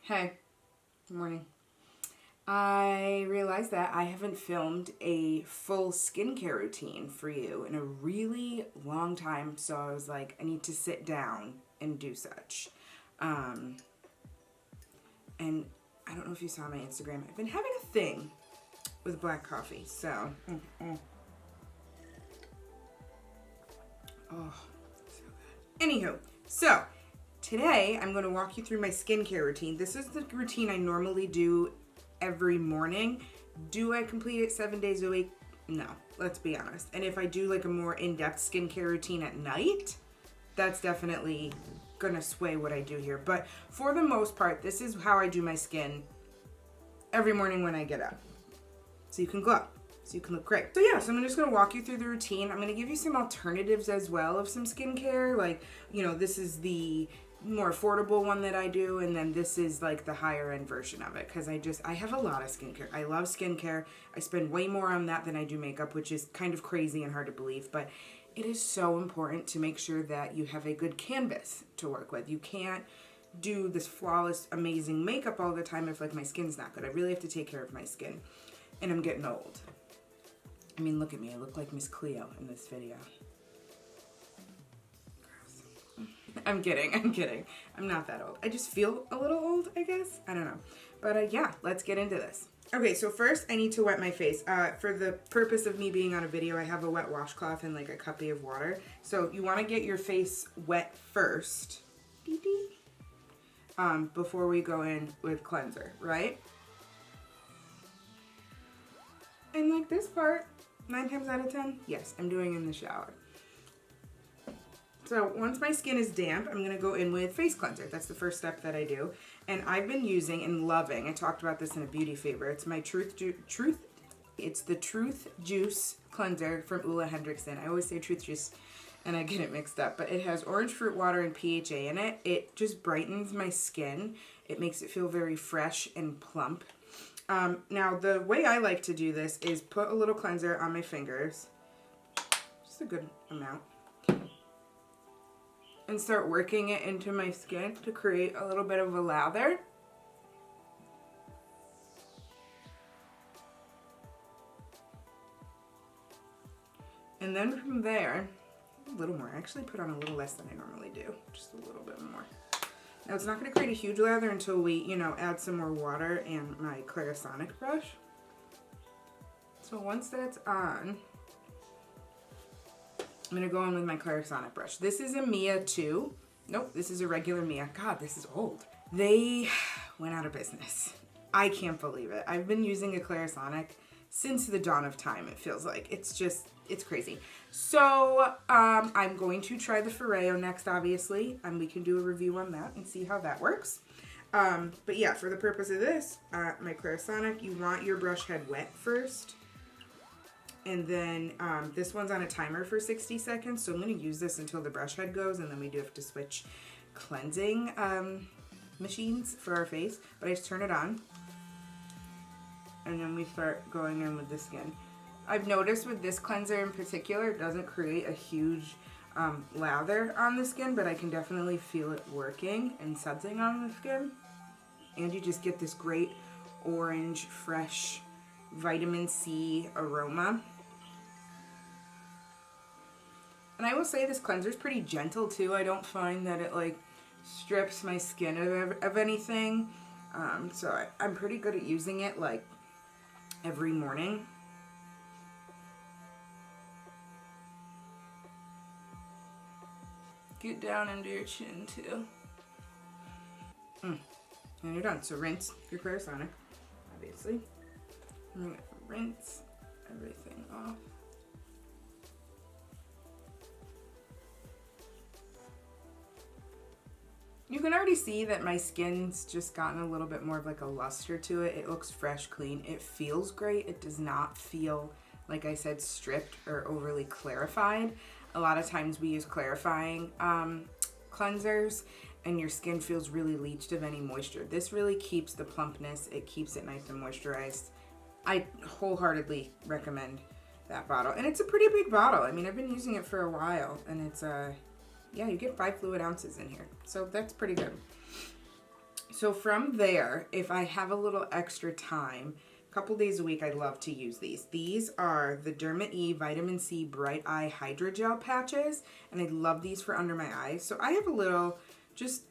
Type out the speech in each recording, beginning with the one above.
Hey, good morning. I realized that I haven't filmed a full skincare routine for you in a really long time, so I was like, I need to sit down and do such. And I don't know if you saw my Instagram. I've been having a thing with black coffee, so. Oh, so good. Anywho, so today I'm going to walk you through my skincare routine. This is the routine I normally do every morning. Do I complete it 7 days a week? No, let's be honest. And if I do like a more in-depth skincare routine at night, that's definitely gonna sway what I do here. But for the most part, this is how I do my skin every morning when I get up. So you can glow, so you can look great. So yeah, so I'm just gonna walk you through the routine. I'm gonna give you some alternatives as well of some skincare. Like, you know, this is the more affordable one that I do, and then this is like the higher end version of it, because I have a lot of skincare. I love skincare. I spend way more on that than I do makeup, which is kind of crazy and hard to believe, but it is so important to make sure that you have a good canvas to work with. You can't do this flawless, amazing makeup all the time if like my skin's not good. I really have to take care of my skin, and I'm getting old. I mean, look at me. I look like Miss Cleo in this video. I'm kidding. I'm not that old. I just feel a little old, I guess. I don't know. But yeah, let's get into this. Okay, so first I need to wet my face. For the purpose of me being on a video, I have a wet washcloth and like a cuppa of water. So you want to get your face wet first. Before we go in with cleanser, right? And like this part, 9 times out of 10, yes, I'm doing in the shower. So once my skin is damp, I'm gonna go in with face cleanser. That's the first step that I do. And I've been using and loving, I talked about this in a beauty favor, it's my it's the Truth Juice cleanser from Ulla Hendrickson. I always say Truth Juice and I get it mixed up, but it has orange fruit water and PHA in it. It just brightens my skin. It makes it feel very fresh and plump. Now the way I like to do this is put a little cleanser on my fingers, just a good amount, and start working it into my skin to create a little bit of a lather. And then from there, a little more. I actually put on a little less than I normally do, just a little bit more. Now it's not going to create a huge lather until we, add some more water and my Clarisonic brush. So once that's on, I'm going to go in with my Clarisonic brush. This is a Mia 2. Nope, this is a regular Mia. God, this is old. They went out of business. I can't believe it. I've been using a Clarisonic since the dawn of time, it feels like. It's crazy. So I'm going to try the Foreo next, obviously, and we can do a review on that and see how that works. But yeah, for the purpose of this, my Clarisonic, you want your brush head wet first. And then this one's on a timer for 60 seconds, so I'm going to use this until the brush head goes, and then we do have to switch cleansing machines for our face. But I just turn it on, and then we start going in with the skin. I've noticed with this cleanser in particular, it doesn't create a huge lather on the skin, but I can definitely feel it working and sudsing on the skin. And you just get this great orange, fresh, vitamin C aroma. And I will say this cleanser is pretty gentle too. I don't find that it like strips my skin of anything. So I'm pretty good at using it like every morning. Get down into your chin too. And you're done. So rinse your Clarisonic, obviously. I'm going to rinse everything off. You can already see that my skin's just gotten a little bit more of like a luster to it. It looks fresh, clean. It feels great. It does not feel, like I said, stripped or overly clarified. A lot of times we use clarifying cleansers and your skin feels really leached of any moisture. This really keeps the plumpness. It keeps it nice and moisturized. I wholeheartedly recommend that bottle. And it's a pretty big bottle. I mean, I've been using it for a while, and it's yeah, you get 5 fluid ounces in here. So that's pretty good. So from there, if I have a little extra time, a couple days a week, I love to use these. These are the Derma E Vitamin C Bright Eye Hydrogel patches, and I love these for under my eyes. So I have a little just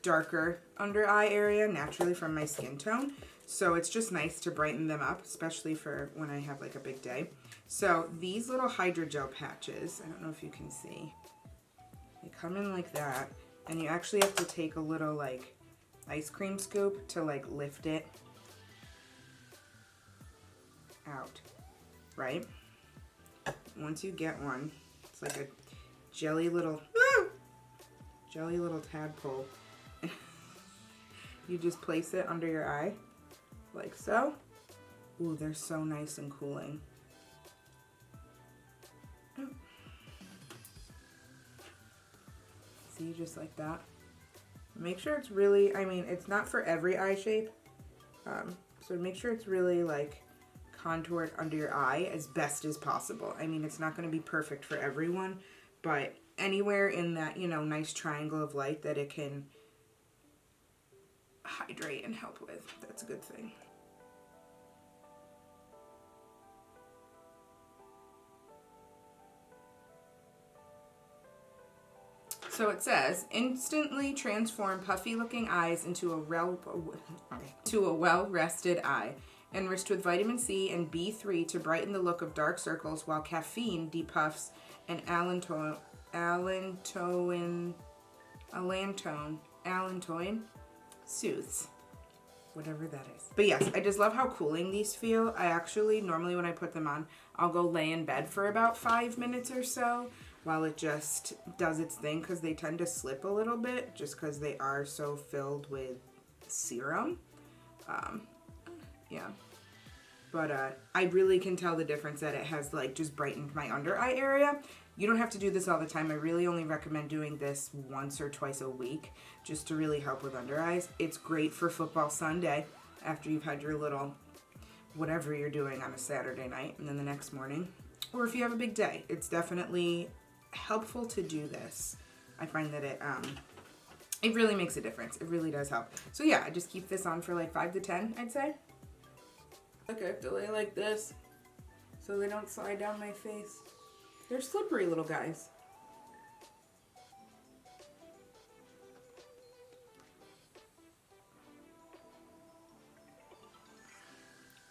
darker under eye area naturally from my skin tone. So it's just nice to brighten them up, especially for when I have like a big day. So these little hydrogel patches, I don't know if you can see, they come in like that, and you actually have to take a little like ice cream scoop to like lift it out, right? Once you get one, it's like a jelly little tadpole. You just place it under your eye like so. Ooh, they're so nice and cooling. See, just like that. Make sure it's really, I mean, it's not for every eye shape. So make sure it's really like contoured under your eye as best as possible. I mean, it's not going to be perfect for everyone, but anywhere in that, you know, nice triangle of light that it can hydrate and help with, that's a good thing. So it says, instantly transform puffy looking eyes into a well-rested eye. Enriched with vitamin C and B3 to brighten the look of dark circles, while caffeine depuffs and allantoin soothes. Whatever that is. But yes, I just love how cooling these feel. I actually, normally when I put them on, I'll go lay in bed for about 5 minutes or so while it just does its thing, because they tend to slip a little bit just because they are so filled with serum. Yeah. But I really can tell the difference that it has like just brightened my under eye area. You don't have to do this all the time. I really only recommend doing this once or twice a week just to really help with under eyes. It's great for football Sunday after you've had your little whatever you're doing on a Saturday night and then the next morning. Or if you have a big day, it's definitely helpful to do this. I find that it really makes a difference. It really does help. So yeah, I just keep this on for like 5 to 10, I'd say. Look, I have to lay like this so they don't slide down my face. They're slippery little guys.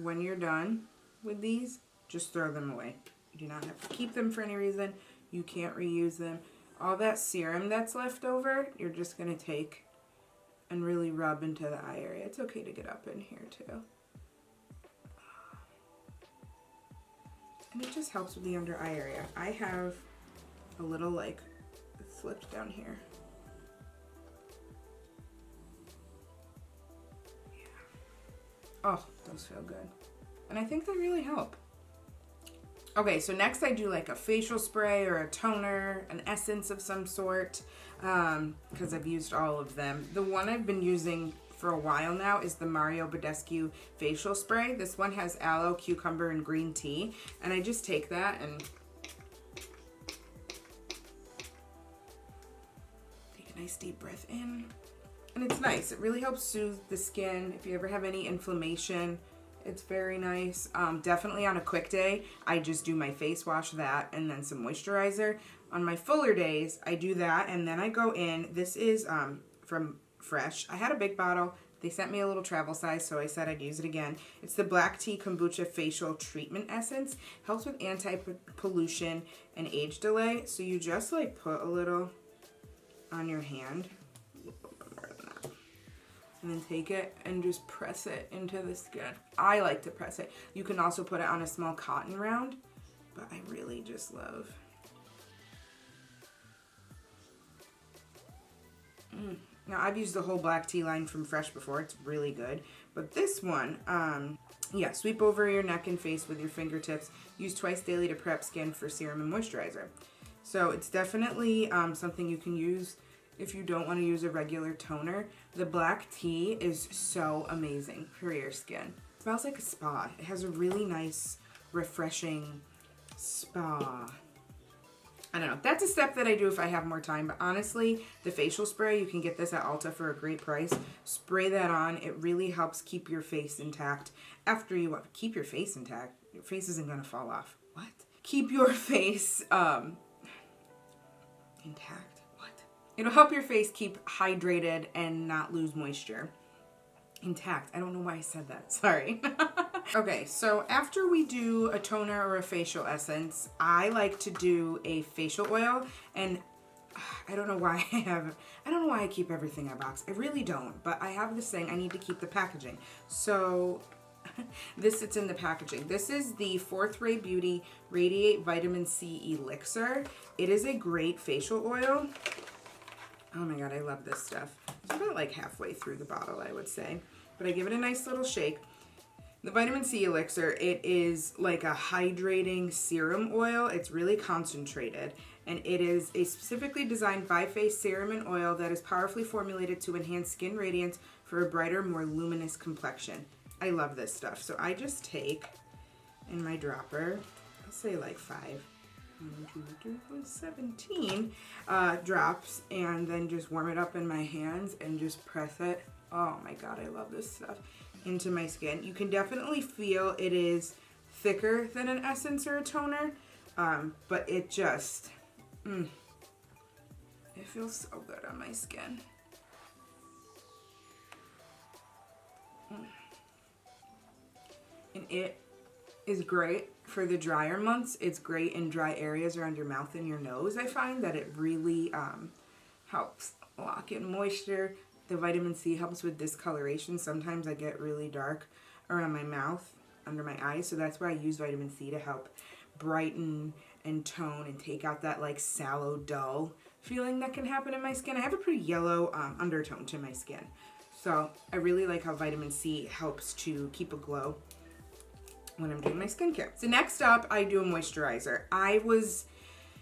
When you're done with these, just throw them away. You do not have to keep them for any reason. You can't reuse them. All that serum that's left over, you're just going to take and really rub into the eye area. It's okay to get up in here too. And it just helps with the under eye area. I have a little like slipped down here. Yeah. Oh, those feel good. And I think they really help. Okay, so next I do like a facial spray or a toner, an essence of some sort, because I've used all of them. The one I've been using for a while now is the Mario Badescu facial spray. This one has aloe, cucumber, and green tea. And I just take that and take a nice deep breath in. And it's nice. It really helps soothe the skin. If you ever have any inflammation, it's very nice. Definitely on a quick day, I just do my face wash, that, and then some moisturizer. On my fuller days, I do that, and then I go in. This is from Fresh. I had a big bottle. They sent me a little travel size, so I said I'd use it again. It's the Black Tea Kombucha Facial Treatment Essence. Helps with anti-pollution and age delay. So you just like put a little on your hand. And then take it and just press it into the skin. I like to press it. You can also put it on a small cotton round, but I really just love. Now, I've used the whole black tea line from Fresh before. It's really good. But this one, yeah, sweep over your neck and face with your fingertips. Use twice daily to prep skin for serum and moisturizer. So it's definitely something you can use if you don't want to use a regular toner. The black tea is so amazing for your skin. It smells like a spa. It has a really nice, refreshing spa. I don't know. That's a step that I do if I have more time. But honestly, the facial spray, you can get this at Ulta for a great price. Spray that on. It really helps keep your face intact. After you keep your face intact, your face isn't going to fall off. What? Keep your face intact. What? It'll help your face keep hydrated and not lose moisture. Intact. I don't know why I said that. Sorry. Okay, so after we do a toner or a facial essence, I like to do a facial oil, and I don't know why I keep everything in a box. I really don't, but I have this thing. I need to keep the packaging. So this sits in the packaging. This is the 4th Ray Beauty Radiate Vitamin C Elixir. It is a great facial oil. Oh my God, I love this stuff. It's about like halfway through the bottle, I would say, but I give it a nice little shake. The vitamin C elixir, it is like a hydrating serum oil. It's really concentrated, and it is a specifically designed bi-phase serum and oil that is powerfully formulated to enhance skin radiance for a brighter, more luminous complexion. I love this stuff. So I just take in my dropper, I'll say like 5, 1, 2, 3, 4, 17 drops, and then just warm it up in my hands and just press it. Oh my God, I love this stuff. Into my skin. You can definitely feel it is thicker than an essence or a toner, but it just, it feels so good on my skin. And it is great for the drier months. It's great in dry areas around your mouth and your nose. I find that it really helps lock in moisture. The vitamin C helps with discoloration. Sometimes I get really dark around my mouth, under my eyes, so that's why I use vitamin C to help brighten and tone and take out that like sallow, dull feeling that can happen in my skin. I have a pretty yellow undertone to my skin, so I really like how vitamin C helps to keep a glow when I'm doing my skincare. So next up, I do a moisturizer. I was,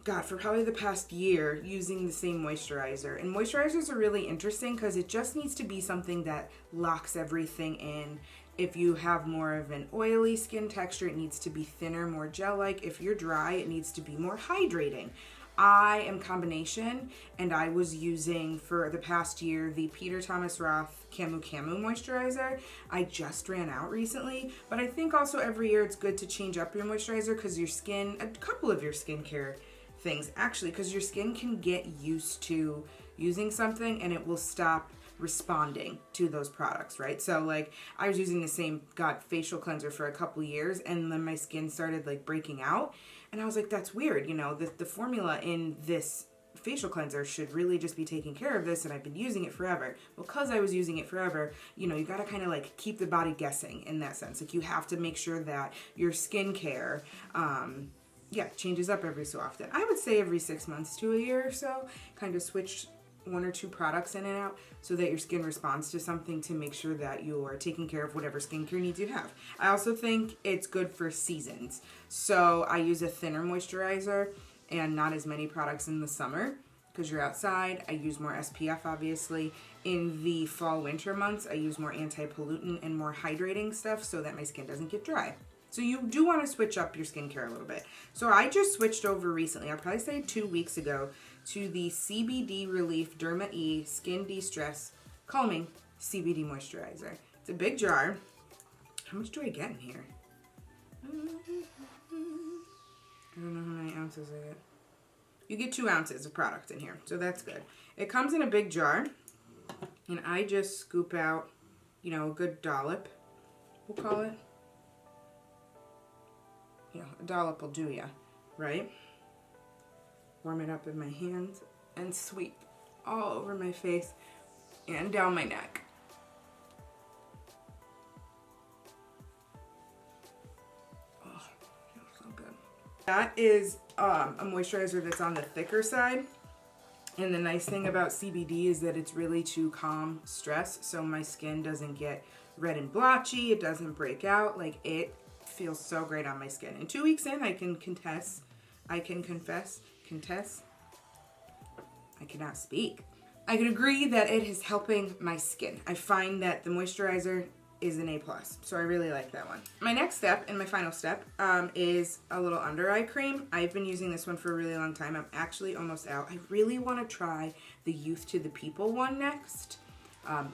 God, for probably the past year using the same moisturizer. And moisturizers are really interesting because it just needs to be something that locks everything in. If you have more of an oily skin texture, it needs to be thinner, more gel-like. If you're dry, it needs to be more hydrating. I am combination, and I was using for the past year the Peter Thomas Roth Camu Camu moisturizer. I just ran out recently, but I think also every year it's good to change up your moisturizer because your skin, a couple of your skincare things actually, because your skin can get used to using something and it will stop responding to those products, right? So like I was using the same facial cleanser for a couple years, and then my skin started like breaking out, and I was like, that's weird, you know, the formula in this facial cleanser should really just be taking care of this, and I've been using it forever. Because I was using it forever, you know, you gotta kind of like keep the body guessing in that sense. Like you have to make sure that your skincare changes up every so often. I would say every 6 months to a year or so, kind of switch 1 or 2 products in and out so that your skin responds to something, to make sure that you're taking care of whatever skincare needs you have. I also think it's good for seasons. So I use a thinner moisturizer and not as many products in the summer because you're outside. I use more SPF, obviously. In the fall, winter months, I use more anti-pollutant and more hydrating stuff so that my skin doesn't get dry. So you do want to switch up your skincare a little bit. So I just switched over recently, I'll probably say 2 weeks ago, to the CBD Relief Derma E Skin De-Stress Calming CBD Moisturizer. It's a big jar. How much do I get in here? I don't know how many ounces I get. You get 2 ounces of product in here, so that's good. It comes in a big jar, and I just scoop out, you know, a good dollop, we'll call it. You know, a dollop will do ya, right? Warm it up in my hands and sweep all over my face and down my neck. Oh, feels so good. That is a moisturizer that's on the thicker side. And the nice thing about CBD is that it's really to calm stress, so my skin doesn't get red and blotchy, it doesn't break out. Like, it feels so great on my skin. And 2 weeks in, I cannot speak. I can agree that it is helping my skin. I find that the moisturizer is an A+. So I really like that one. My next step and my final step is a little under eye cream. I've been using this one for a really long time. I'm actually almost out. I really want to try the Youth to the People one next.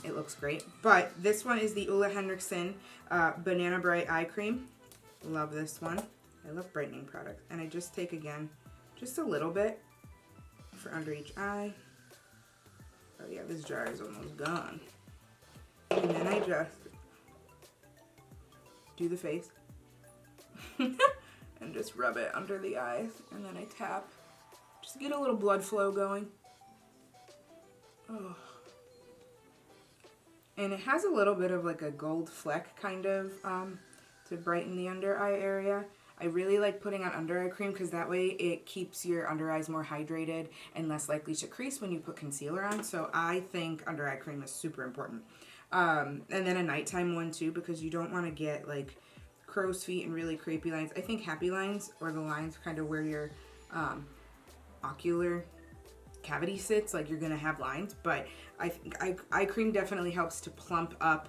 It looks great. But this one is the Ole Henriksen Banana Bright Eye Cream. Love this one. I love brightening products. And I just take, again, just a little bit for under each eye. Oh yeah, this jar is almost gone. And then I just do the face and just rub it under the eyes, and then I tap. Just get a little blood flow going. Oh. And it has a little bit of like a gold fleck kind of to brighten the under eye area. I really like putting on under eye cream because that way it keeps your under eyes more hydrated and less likely to crease when you put concealer on. So I think under eye cream is super important. And then a nighttime one too, because you don't want to get like crow's feet and really creepy lines. I think happy lines, or the lines kind of where your ocular cavity sits, like you're gonna have lines, but I think eye cream definitely helps to plump up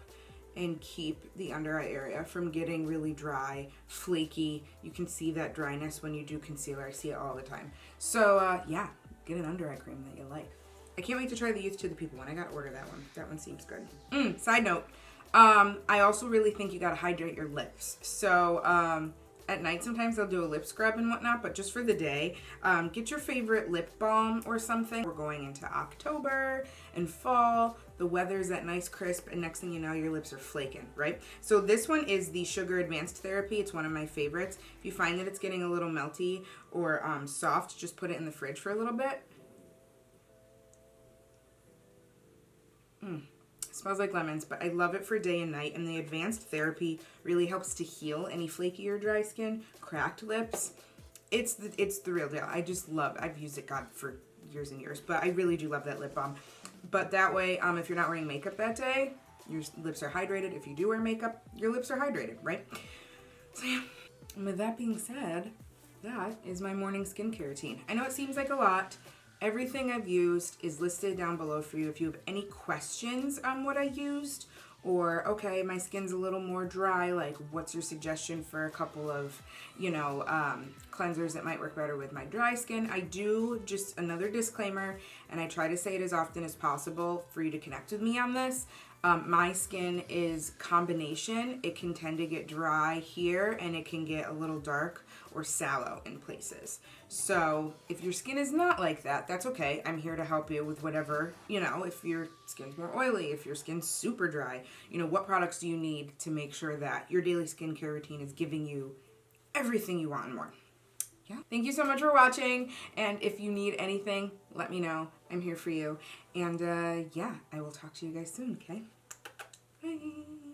and keep the under eye area from getting really dry, flaky. You can see that dryness when you do concealer. I see it all the time. So yeah, get an under eye cream that you like. I can't wait to try the Youth to the People one. I gotta order that one. That one seems good. Side note, I also really think you gotta hydrate your lips. So at night sometimes I'll do a lip scrub and whatnot, but just for the day, get your favorite lip balm or something. We're going into October and fall. The weather's that nice crisp, and next thing you know, your lips are flaking, right? So this one is the Sugar Advanced Therapy. It's one of my favorites. If you find that it's getting a little melty or soft, just put it in the fridge for a little bit. Smells like lemons, but I love it for day and night. And the Advanced Therapy really helps to heal any flaky or dry skin, cracked lips. It's the real deal. I just love it. I've used it, God, for years and years, but I really do love that lip balm. But that way, if you're not wearing makeup that day, your lips are hydrated. If you do wear makeup, your lips are hydrated, right? So yeah. And with that being said, that is my morning skincare routine. I know it seems like a lot. Everything I've used is listed down below for you if you have any questions on what I used, or okay, my skin's a little more dry, like what's your suggestion for a couple of, cleansers that might work better with my dry skin. I do, just another disclaimer, and I try to say it as often as possible for you to connect with me on this. My skin is combination. It can tend to get dry here, and it can get a little dark or sallow in places. So if your skin is not like that, that's okay. I'm here to help you with whatever, if your skin's more oily, if your skin's super dry, what products do you need to make sure that your daily skincare routine is giving you everything you want and more. Yeah. Thank you so much for watching. And if you need anything, let me know. I'm here for you. And yeah, I will talk to you guys soon, okay? Bye.